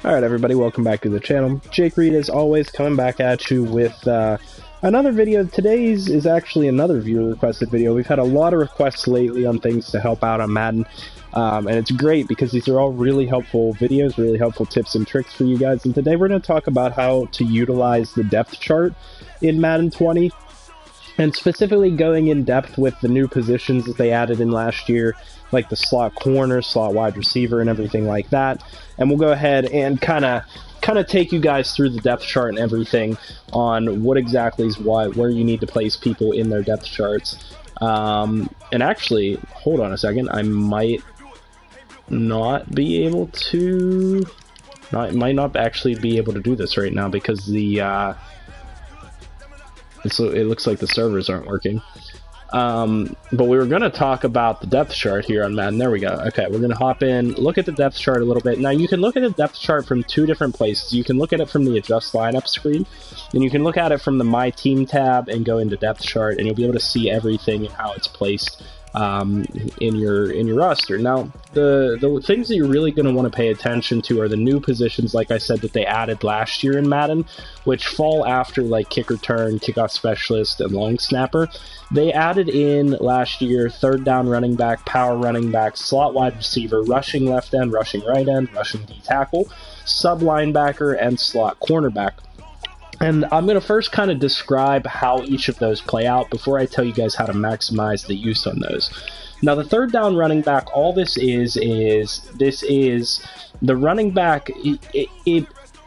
Alright everybody, welcome back to the channel. Jake Reid, as always, coming back at you with another video. Today's is actually another viewer requested video. We've had a lot of requests lately on things to help out on Madden, and it's great because these are all really helpful videos, really helpful tips and tricks for you guys. And today we're going to talk about how to utilize the depth chart in Madden 20, and specifically going in depth with the new positions that they added in last year, like the slot corner, slot wide receiver, and everything like that. And we'll go ahead and kind of take you guys through the depth chart and everything on what exactly is what, where you need to place people in their depth charts. And actually, hold on a second, I might not be able to... might not actually be able to do this right now because the... it looks like the servers aren't working. But we were going to talk about the depth chart here on Madden. There we go. Okay, we're going to hop in, look at the depth chart a little bit. Now, you can look at the depth chart from two different places. You can look at it from the Adjust Lineup screen, and you can look at it from the My Team tab and go into depth chart, and you'll be able to see everything and how it's placed in your roster. Now, the things that you're really going to want to pay attention to are the new positions, like I said, that they added last year in Madden, which fall after like kick return, kickoff specialist, and long snapper. They added in last year third down running back, power running back, slot wide receiver, rushing left end, rushing right end, rushing D tackle, sub linebacker, and slot cornerback. And I'm going to first kind of describe how each of those play out before I tell you guys how to maximize the use on those. Now, the third down running back, all this is the running back.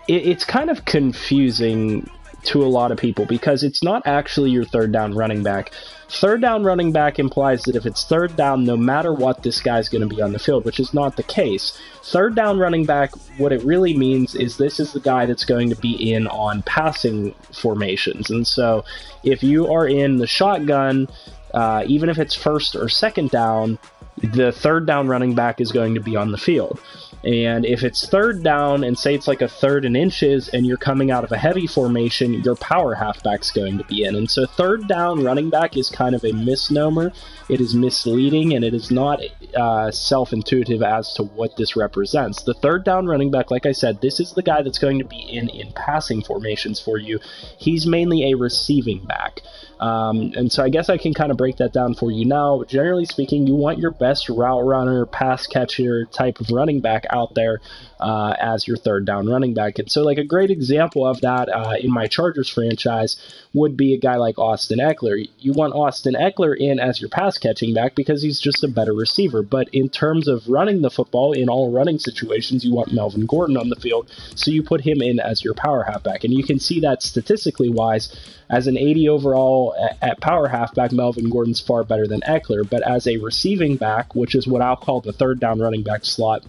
It's kind of confusing to a lot of people because it's not actually your third down running back. Third down running back implies that if it's third down, no matter what, this guy's going to be on the field, which is not the case. Third down running back, what it really means is this is the guy that's going to be in on passing formations. And so if you are in the shotgun, even if it's first or second down, the third down running back is going to be on the field. And if it's third down, and say it's like a third and inches, and you're coming out of a heavy formation, your power halfback's going to be in. And so third down running back is kind of a misnomer. It is misleading, and it is not self-intuitive as to what this represents. The third down running back, like I said, this is the guy that's going to be in passing formations for you. He's mainly a receiving back. And so I guess I can kind of break that down for you now. Generally speaking, you want your best route runner, pass catcher type of running back out there as your third down running back. And so like a great example of that in my Chargers franchise would be a guy like Austin Ekeler. You want Austin Ekeler in as your pass catching back because he's just a better receiver. But in terms of running the football in all running situations, you want Melvin Gordon on the field. So you put him in as your power halfback. And you can see that statistically wise, as an 80 overall at power halfback, Melvin Gordon's far better than Ekeler. But as a receiving back, which is what I'll call the third down running back slot,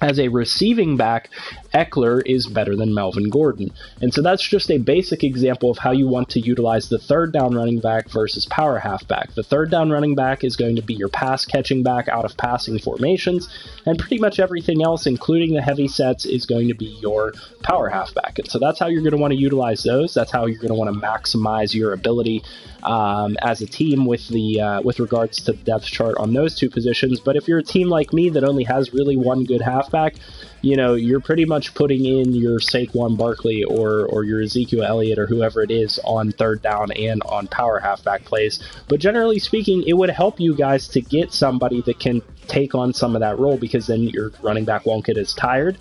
as a receiving back, Ekeler is better than Melvin Gordon. And so that's just a basic example of how you want to utilize the third down running back versus power halfback. The third down running back is going to be your pass catching back out of passing formations, and pretty much everything else, including the heavy sets, is going to be your power halfback. And so that's how you're going to want to utilize those. That's how you're going to want to maximize your ability as a team with regards to the depth chart on those two positions. But if you're a team like me that only has really one good halfback, you know, you're pretty much putting in your Saquon Barkley or your Ezekiel Elliott or whoever it is on third down and on power halfback plays. But generally speaking, it would help you guys to get somebody that can take on some of that role, because then your running back won't get as tired.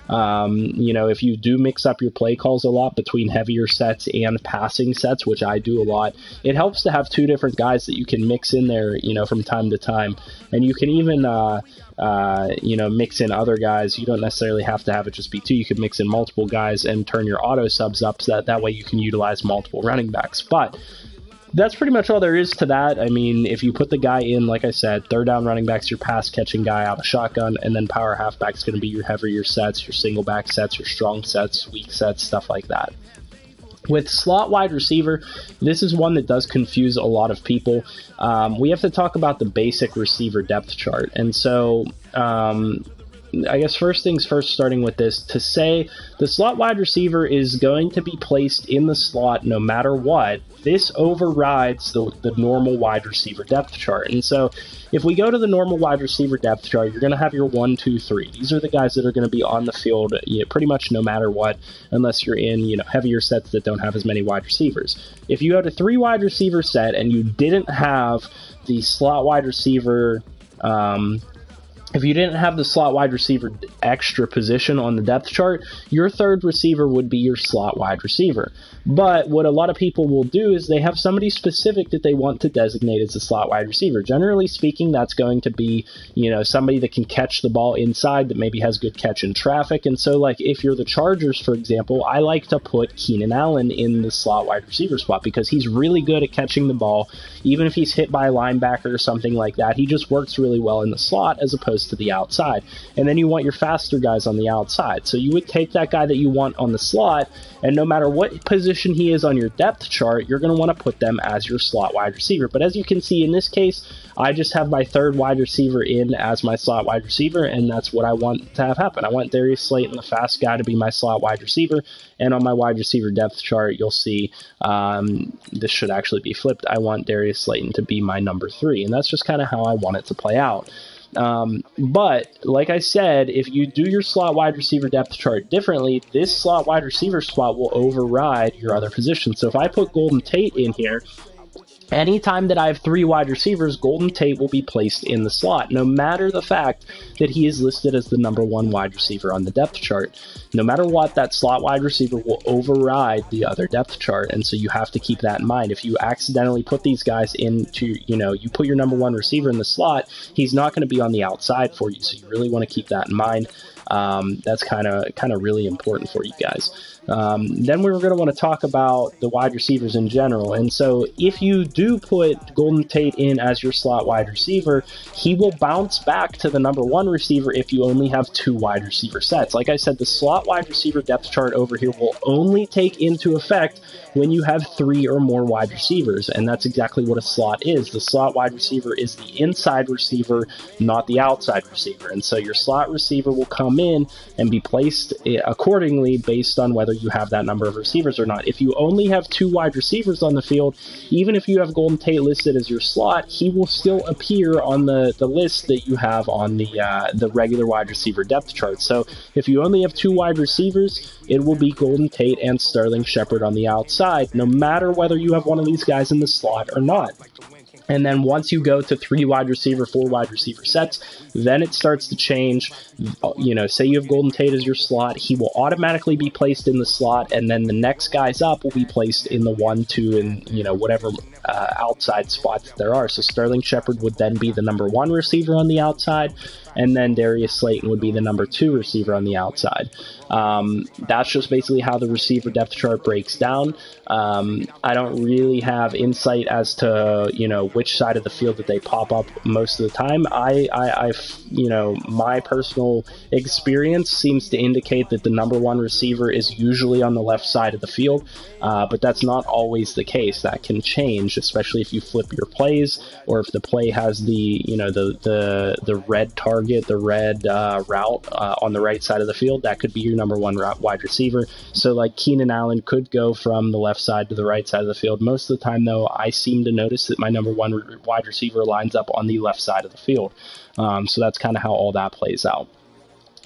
You know, if you do mix up your play calls a lot between heavier sets and passing sets, which I do a lot, it helps to have two different guys that you can mix in there, you know, from time to time. And you can even, you know, mix in other guys. You don't necessarily have to have it just be two. You could mix in multiple guys and turn your auto subs up so that way you can utilize multiple running backs. But that's pretty much all there is to that. I mean, if you put the guy in, like I said, third down running back's your pass catching guy out of shotgun, and then power halfback's going to be your heavier sets, your single back sets, your strong sets, weak sets, stuff like that. With slot wide receiver, this is one that does confuse a lot of people. We have to talk about the basic receiver depth chart. And so I guess first things first, starting with this, to say the slot wide receiver is going to be placed in the slot no matter what, this overrides the normal wide receiver depth chart. And so if we go to the normal wide receiver depth chart, you're going to have your 1, 2, 3. These are the guys that are going to be on the field pretty much no matter what, unless you're in heavier sets that don't have as many wide receivers. If you had a 3 wide receiver set and you didn't have the slot wide receiver, if you didn't have the slot wide receiver extra position on the depth chart, your third receiver would be your slot wide receiver. But what a lot of people will do is they have somebody specific that they want to designate as a slot wide receiver. Generally speaking, that's going to be, somebody that can catch the ball inside, that maybe has good catch in traffic. And so, like, if you're the Chargers, for example, I like to put Keenan Allen in the slot wide receiver spot because he's really good at catching the ball. Even if he's hit by a linebacker or something like that, he just works really well in the slot as opposed to the outside. And then you want your faster guys on the outside. So you would take that guy that you want on the slot, and no matter what position he is on your depth chart, you're going to want to put them as your slot wide receiver. But as you can see in this case, I just have my third wide receiver in as my slot wide receiver, and that's what I want to have happen. I want Darius Slayton, the fast guy, to be my slot wide receiver, and on my wide receiver depth chart, you'll see this should actually be flipped. I want Darius Slayton to be my number 3, and that's just kind of how I want it to play out. But like I said, if you do your slot wide receiver depth chart differently, this slot wide receiver spot will override your other positions. So if I put Golden Tate in here, anytime that I have 3 wide receivers, Golden Tate will be placed in the slot, no matter the fact that he is listed as the number 1 wide receiver on the depth chart. No matter what, that slot wide receiver will override the other depth chart, and so you have to keep that in mind. If you accidentally put these guys into, you put your number 1 receiver in the slot, he's not going to be on the outside for you, so you really want to keep that in mind. That's kind of really important for you guys. Then we're going to want to talk about the wide receivers in general. And so if you do put Golden Tate in as your slot wide receiver, he will bounce back to the number 1 receiver if you only have 2 wide receiver sets. Like I said, the slot wide receiver depth chart over here will only take into effect when you have 3 or more wide receivers, and that's exactly what a slot is. The slot wide receiver is the inside receiver, not the outside receiver. And so your slot receiver will come in and be placed accordingly based on whether you have that number of receivers or not. If you only have 2 wide receivers on the field, even if you have Golden Tate listed as your slot, he will still appear on the list that you have on the regular wide receiver depth chart. So if you only have 2 wide receivers, it will be Golden Tate and Sterling Shepard on the outside, no matter whether you have one of these guys in the slot or not. And then once you go to 3 wide receiver, 4 wide receiver sets, then it starts to change. Say you have Golden Tate as your slot, he will automatically be placed in the slot, and then the next guys up will be placed in the 1, 2, and whatever outside spots there are. So Sterling Shepard would then be the number 1 receiver on the outside, and then Darius Slayton would be the number 2 receiver on the outside. That's just basically how the receiver depth chart breaks down. I don't really have insight as to, which side of the field that they pop up most of the time. My personal experience seems to indicate that the number 1 receiver is usually on the left side of the field, but that's not always the case. That can change, especially if you flip your plays, or if the play has the red target, the red route on the right side of the field. That could be your number 1 wide receiver. So like Keenan Allen could go from the left side to the right side of the field. Most of the time, though, I seem to notice that my number 1 wide receiver lines up on the left side of the field. So that's kind of how all that plays out.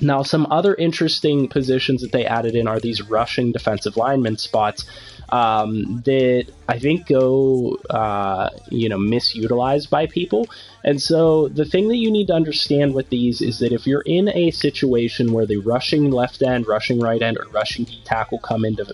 Now, some other interesting positions that they added in are these rushing defensive lineman spots that I think go, misutilized by people. And so the thing that you need to understand with these is that if you're in a situation where the rushing left end, rushing right end, or rushing D tackle come into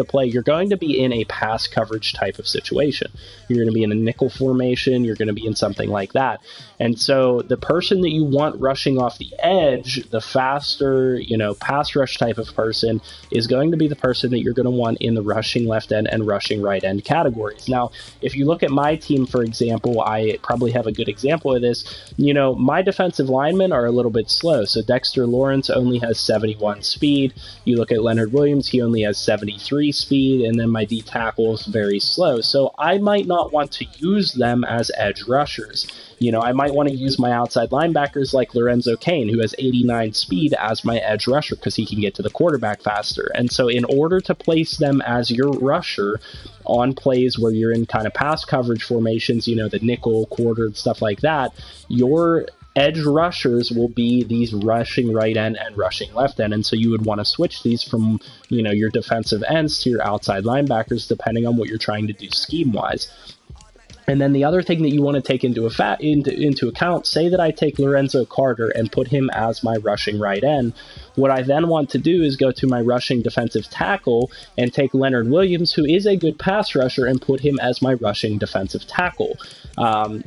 play, you're going to be in a pass coverage type of situation. You're going to be in a nickel formation. You're going to be in something like that. And so the person that you want rushing off the edge, the faster, pass rush type of person, is going to be the person that you're going to want in the rushing left end and rushing right end categories. Now, if you look at my team, for example, I probably have a good example of this. My defensive linemen are a little bit slow. So Dexter Lawrence only has 71 speed. You look at Leonard Williams, he only has 73 speed, and then my D tackle is very slow. So I might not want to use them as edge rushers. You know, I might want to use my outside linebackers like Lorenzo Cain, who has 89 speed, as my edge rusher because he can get to the quarterback faster. And so in order to place them as your rusher on plays where you're in kind of pass coverage formations, you know, the nickel, quarter, stuff like that, your edge rushers will be these rushing right end and rushing left end. And so you would want to switch these from, you know, your defensive ends to your outside linebackers, depending on what you're trying to do scheme-wise. And then the other thing that you want to take into account, say that I take Lorenzo Carter and put him as my rushing right end. What I then want to do is go to my rushing defensive tackle and take Leonard Williams, who is a good pass rusher, and put him as my rushing defensive tackle.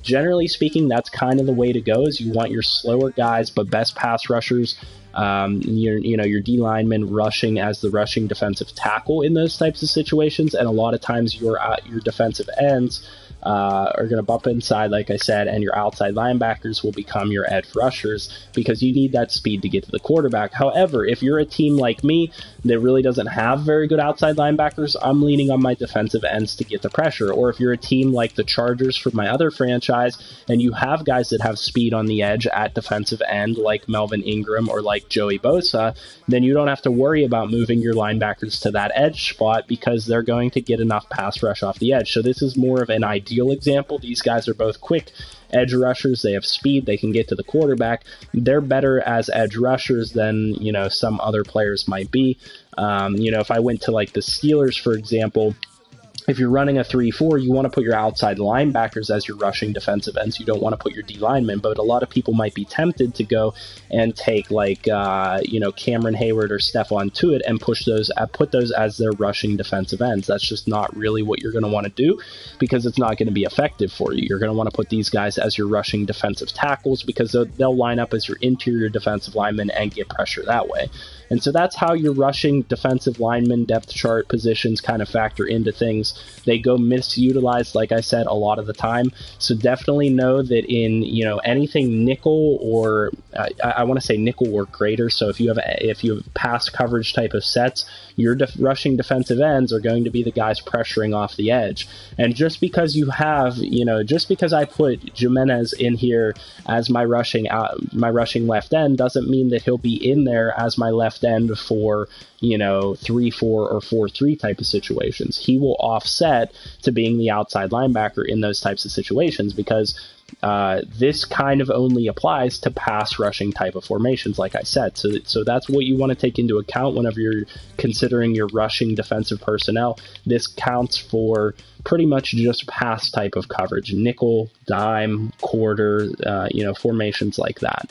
Generally speaking, that's kind of the way to go, is you want your slower guys but best pass rushers, your D lineman rushing as the rushing defensive tackle in those types of situations. And a lot of times your defensive ends are going to bump inside, like I said, and your outside linebackers will become your edge rushers because you need that speed to get to the quarterback. However, if you're a team like me that really doesn't have very good outside linebackers, I'm leaning on my defensive ends to get the pressure. Or if you're a team like the Chargers from my other franchise and you have guys that have speed on the edge at defensive end like Melvin Ingram or like Joey Bosa, then you don't have to worry about moving your linebackers to that edge spot because they're going to get enough pass rush off the edge. So this is more of an ideal example. These guys are both quick edge rushers. They have speed. They can get to the quarterback. They're better as edge rushers than, you know, some other players might be. If I went to like the Steelers, for example, if you're running a 3-4, you want to put your outside linebackers as your rushing defensive ends. You don't want to put your D linemen, but a lot of people might be tempted to go and take like, Cameron Hayward or Stephon Tuitt and put those as their rushing defensive ends. That's just not really what you're going to want to do because it's not going to be effective for you. You're going to want to put these guys as your rushing defensive tackles because they'll line up as your interior defensive linemen and get pressure that way. And so that's how your rushing defensive lineman depth chart positions kind of factor into things. They go misutilized, like I said, a lot of the time. So definitely know that in, anything nickel or I want to say nickel or greater. So if you have pass coverage type of sets, your rushing defensive ends are going to be the guys pressuring off the edge. And just because you have, just because I put Jimenez in here as my rushing left end doesn't mean that he'll be in there as my left end for 3-4 or 4-3 type of situations. He will offset to being the outside linebacker in those types of situations because this kind of only applies to pass rushing type of formations, like I said. So that's what you want to take into account whenever you're considering your rushing defensive personnel. This counts for pretty much just pass type of coverage, nickel, dime, quarter, formations like that.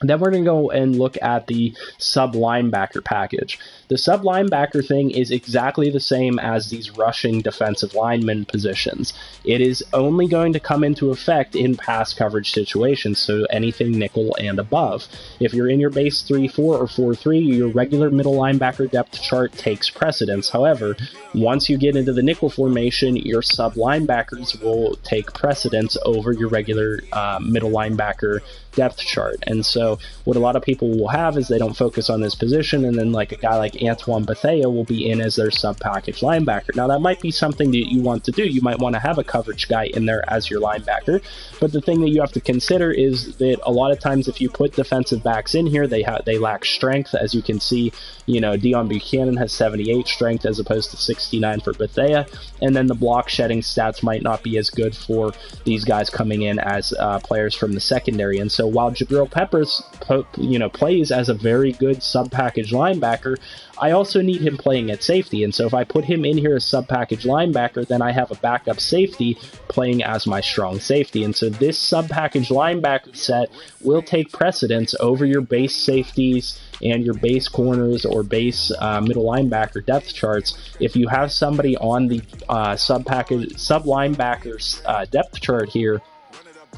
Then we're going to go and look at the sub-linebacker package. The sub-linebacker thing is exactly the same as these rushing defensive lineman positions. It is only going to come into effect in pass coverage situations, so anything nickel and above. If you're in your base 3-4 or 4-3, your regular middle linebacker depth chart takes precedence. However, once you get into the nickel formation, your sub-linebackers will take precedence over your regular middle linebacker depth chart. And so what a lot of people will have is they don't focus on this position, and then like a guy like Antoine Bethea will be in as their sub-package linebacker. Now that might be something that you want to do. You might want to have a coverage guy in there as your linebacker, but the thing that you have to consider is that a lot of times if you put defensive backs in here, they lack strength. As you can see, Dion Buchanan has 78 strength as opposed to 69 for Bethea, and then the block shedding stats might not be as good for these guys coming in as players from the secondary. And so while Jabril Peppers plays as a very good sub-package linebacker, I also need him playing at safety. And so if I put him in here as sub-package linebacker, then I have a backup safety playing as my strong safety. And so this sub-package linebacker set will take precedence over your base safeties and your base corners or base middle linebacker depth charts. If you have somebody on the sub-linebacker's depth chart here,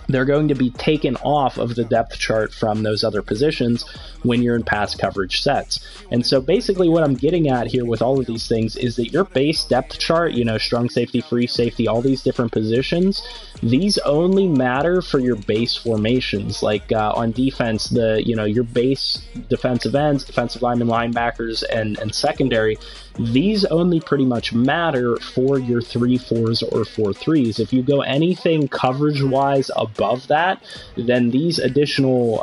they're going to be taken off of the depth chart from those other positions when you're in pass coverage sets. And so basically what I'm getting at here with all of these things is that your base depth chart, strong safety, free safety, all these different positions, these only matter for your base formations. Like on defense, your base defensive ends, defensive linemen, linebackers, and secondary, these only pretty much matter for your 3-4s or 4-3s. If you go anything coverage-wise above above that, then these additional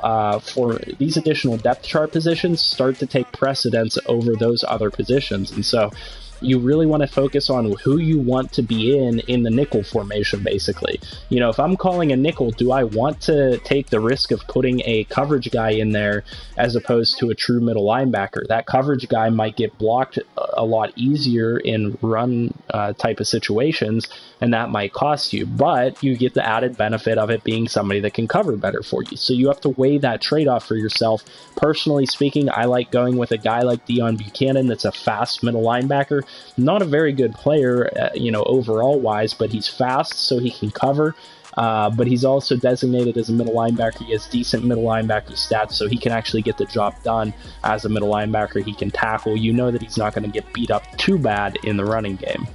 depth chart positions start to take precedence over those other positions. And so you really want to focus on who you want to be in the nickel formation, basically. You know, if I'm calling a nickel, do I want to take the risk of putting a coverage guy in there as opposed to a true middle linebacker? That coverage guy might get blocked a lot easier in run type of situations, and that might cost you, but you get the added benefit of it being somebody that can cover better for you. So you have to weigh that trade-off for yourself. Personally speaking, I like going with a guy like Deone Bucannon that's a fast middle linebacker. Not a very good player, you know, overall wise, but he's fast, so he can cover. But he's also designated as a middle linebacker. He has decent middle linebacker stats, so he can actually get the job done as a middle linebacker. He can tackle. You know that he's not going to get beat up too bad in the running game.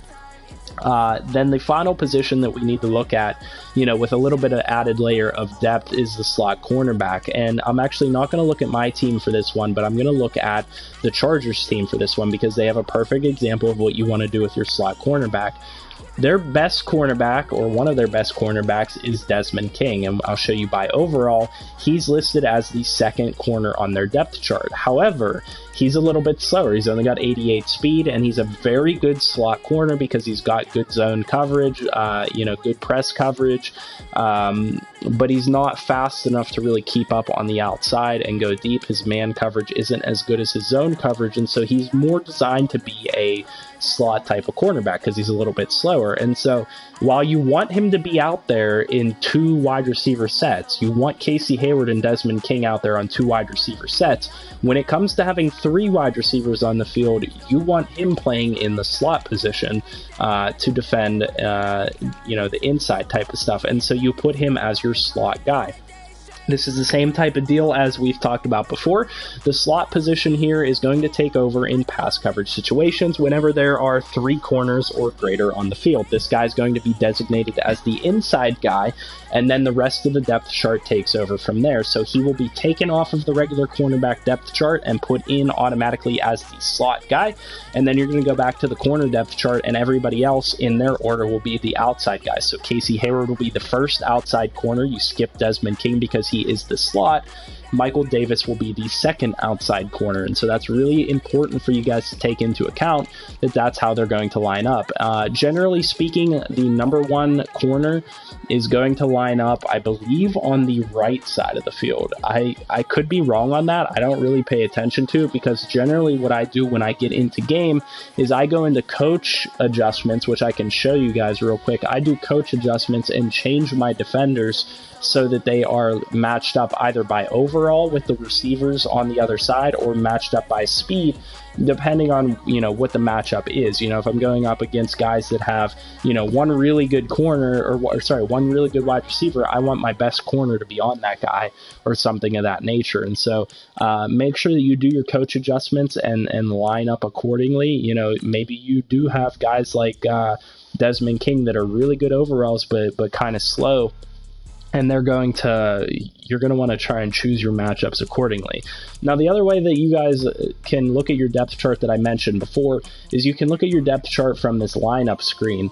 Then the final position that we need to look at, you know, with a little bit of added layer of depth, is the slot cornerback. And I'm actually not going to look at my team for this one, but I'm going to look at the Chargers team for this one, because they have a perfect example of what you want to do with your slot cornerback. Their best cornerback, or one of their best cornerbacks, is Desmond King, and I'll show you by overall, he's listed as the second corner on their depth chart. However, he's a little bit slower. He's only got 88 speed, and he's a very good slot corner because he's got good zone coverage, you know, good press coverage, but he's not fast enough to really keep up on the outside and go deep. His man coverage isn't as good as his zone coverage, and so he's more designed to be a slot type of cornerback because he's a little bit slower. And so while you want him to be out there in 2 wide receiver sets, you want Casey Hayward and Desmond King out there on 2 wide receiver sets, when it comes to having 3 wide receivers on the field, you want him playing in the slot position to defend you know, the inside type of stuff. And so you put him as your slot guy. This is the same type of deal as we've talked about before. The slot position here is going to take over in pass coverage situations whenever there are 3 corners or greater on the field. This guy's going to be designated as the inside guy, and then the rest of the depth chart takes over from there. So he will be taken off of the regular cornerback depth chart and put in automatically as the slot guy, and then you're going to go back to the corner depth chart, and everybody else in their order will be the outside guy. So Casey Hayward will be the first outside corner. You skip Desmond King because he is the slot. Michael Davis will be the second outside corner, and so that's really important for you guys to take into account, that that's how they're going to line up. Generally speaking, the number 1 corner is going to line up, I believe, on the right side of the field. I could be wrong on that. I don't really pay attention to it, because generally what I do when I get into game is I go into coach adjustments, which I can show you guys real quick. I do coach adjustments and change my defenders so that they are matched up either by overall with the receivers on the other side, or matched up by speed, depending on, you know, what the matchup is. You know, if I'm going up against guys that have, you know, one really good corner, or one really good wide receiver, I want my best corner to be on that guy, or something of that nature. And so make sure that you do your coach adjustments and line up accordingly. You know, maybe you do have guys like Desmond King that are really good overalls, but kind of slow, and you're going to want to try and choose your matchups accordingly. Now, the other way that you guys can look at your depth chart that I mentioned before is you can look at your depth chart from this lineup screen,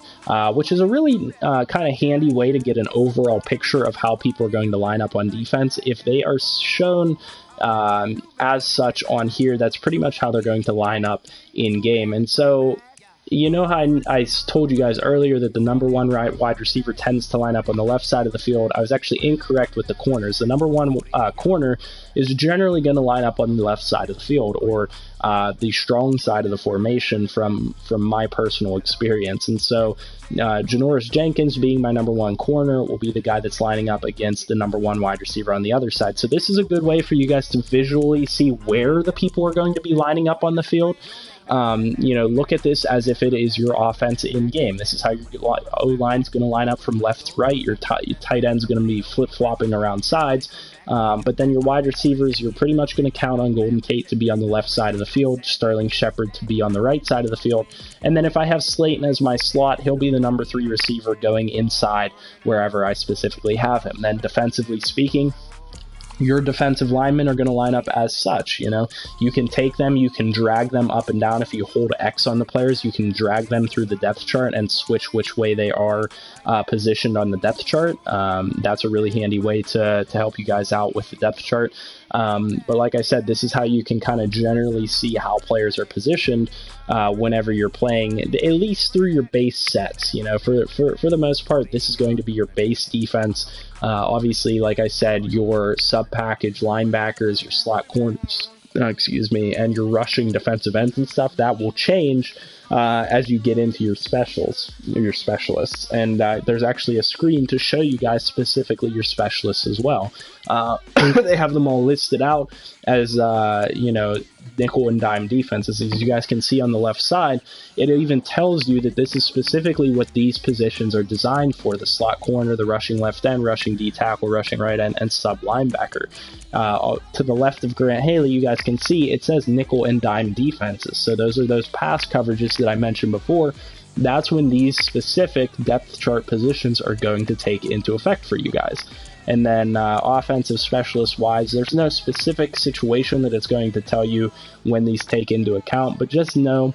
which is a really kind of handy way to get an overall picture of how people are going to line up on defense. If they are shown as such on here, that's pretty much how they're going to line up in game. And so, you know how I told you guys earlier that the number 1 wide receiver tends to line up on the left side of the field? I was actually incorrect with the corners. The number 1 corner is generally going to line up on the left side of the field, or the strong side of the formation from my personal experience. And so Janoris Jenkins, being my number 1 corner, will be the guy that's lining up against the number 1 wide receiver on the other side. So this is a good way for you guys to visually see where the people are going to be lining up on the field. You know, look at this as if it is your offense in game. This is how your O-line's going to line up from left to right. Your tight end's going to be flip-flopping around sides. But then your wide receivers, you're pretty much going to count on Golden Tate to be on the left side of the field, Sterling Shepard to be on the right side of the field. And then if I have Slayton as my slot, he'll be the number 3 receiver going inside wherever I specifically have him. Then defensively speaking, your defensive linemen are going to line up as such. You know, you can take them, you can drag them up and down. If you hold X on the players, you can drag them through the depth chart and switch which way they are positioned on the depth chart. That's a really handy way to help you guys out with the depth chart. But like I said, this is how you can kind of generally see how players are positioned whenever you're playing, at least through your base sets. You know, for the most part, this is going to be your base defense. Obviously, like I said, your sub-package linebackers, your slot corners, and your rushing defensive ends and stuff, that will change as you get into your specialists. And there's actually a screen to show you guys specifically your specialists as well. They have them all listed out as, you know, nickel and dime defenses. As you guys can see on the left side, it even tells you that this is specifically what these positions are designed for: the slot corner, the rushing left end, rushing D tackle, rushing right end, and sub linebacker. To the left of Grant Haley, you guys can see it says nickel and dime defenses. So those are those pass coverages that I mentioned before. That's when these specific depth chart positions are going to take into effect for you guys. And then offensive specialist wise, there's no specific situation that it's going to tell you when these take into account, but just know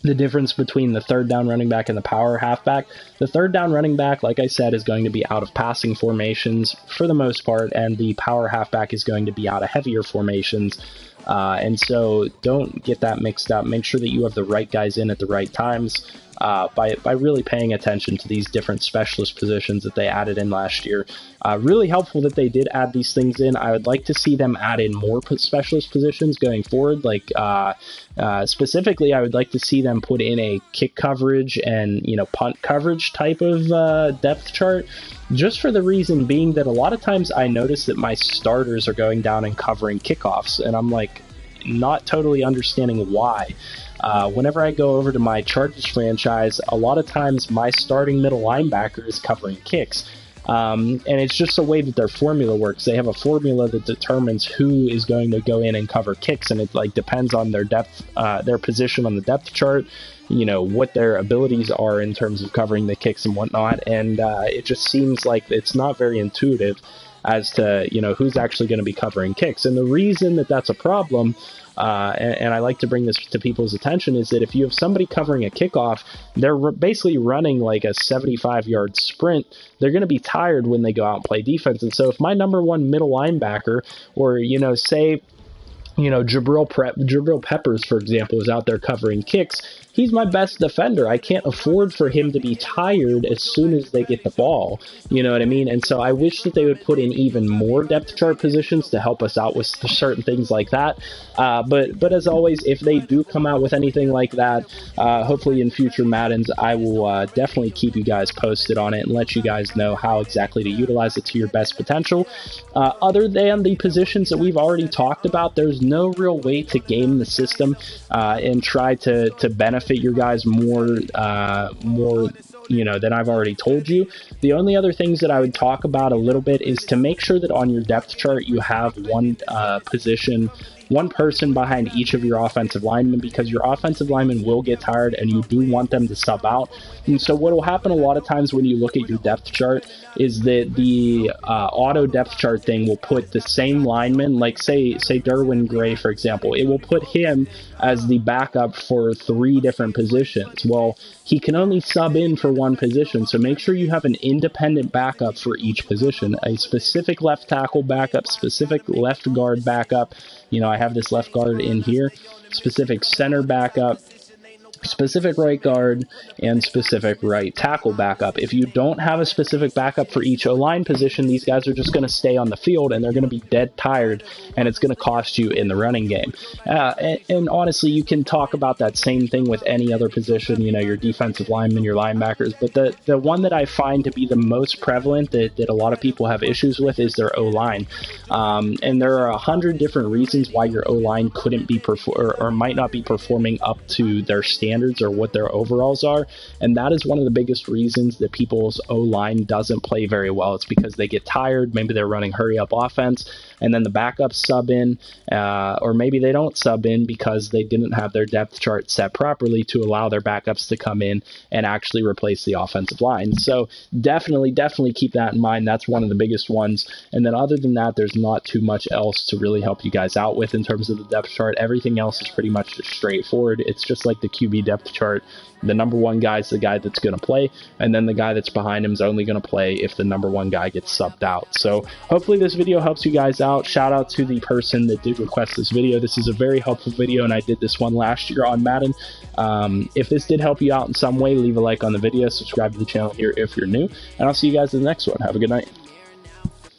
the difference between the third down running back and the power halfback. The third down running back, like I said, is going to be out of passing formations for the most part, and the power halfback is going to be out of heavier formations. And so don't get that mixed up. Make sure that you have the right guys in at the right times by really paying attention to these different specialist positions that they added in last year. Really helpful that they did add these things in. I would like to see them add in more specialist positions going forward. Like specifically, I would like to see them put in a kick coverage and, you know, punt coverage type of depth chart. Just for the reason being that a lot of times I notice that my starters are going down and covering kickoffs, and I'm like not totally understanding why. Whenever I go over to my Chargers franchise, a lot of times my starting middle linebacker is covering kicks. And it's just the way that their formula works. They have a formula that determines who is going to go in and cover kicks, and it like depends on their depth, their position on the depth chart, you know, what their abilities are in terms of covering the kicks and whatnot. And it just seems like it's not very intuitive as to, you know, who's actually going to be covering kicks. And the reason that that's a problem, and I like to bring this to people's attention, is that if you have somebody covering a kickoff, they're basically running like a 75-yard sprint. They're going to be tired when they go out and play defense. And so if my number one middle linebacker, or, you know, say, you know, Jabril Peppers, for example, is out there covering kicks, he's my best defender. I can't afford for him to be tired as soon as they get the ball. You know what I mean? And so I wish that they would put in even more depth chart positions to help us out with certain things like that. But as always, if they do come out with anything like that, hopefully in future Maddens, I will definitely keep you guys posted on it and let you guys know how exactly to utilize it to your best potential. Other than the positions that we've already talked about, there's no real way to game the system and try to benefit your guys more, you know, than I've already told you. The only other things that I would talk about a little bit is to make sure that on your depth chart you have one person behind each of your offensive linemen, because your offensive linemen will get tired and you do want them to sub out. And so what will happen a lot of times when you look at your depth chart is that the auto depth chart thing will put the same lineman, like say Derwin Gray, for example, it will put him as the backup for 3 different positions. Well, he can only sub in for one position, so make sure you have an independent backup for each position. A specific left tackle backup, specific left guard backup. You know, I have this left guard in here. Specific center backup, specific right guard, and specific right tackle backup. If you don't have a specific backup for each O-line position, these guys are just going to stay on the field and they're going to be dead tired, and it's going to cost you in the running game. And honestly, you can talk about that same thing with any other position, you know, your defensive linemen, your linebackers, but the one that I find to be the most prevalent that a lot of people have issues with is their O-line. And there are 100 different reasons why your O-line couldn't be or might not be performing up to their standards standards or what their overalls are. And that is one of the biggest reasons that people's O-line doesn't play very well. It's because they get tired. Maybe they're running hurry-up offense, and then the backups sub in, or maybe they don't sub in because they didn't have their depth chart set properly to allow their backups to come in and actually replace the offensive line. So definitely keep that in mind. That's one of the biggest ones. And then other than that, there's not too much else to really help you guys out with in terms of the depth chart. Everything else is pretty much just straightforward. It's just like the QB depth chart. The number one guy is the guy that's going to play, and then the guy that's behind him is only going to play if the number one guy gets subbed out. So hopefully this video helps you guys out. Shout out to the person that did request this video. This is a very helpful video, and I did this one last year on Madden. If this did help you out in some way, leave a like on the video, subscribe to the channel here if you're new, and I'll see you guys in the next one. Have a good night.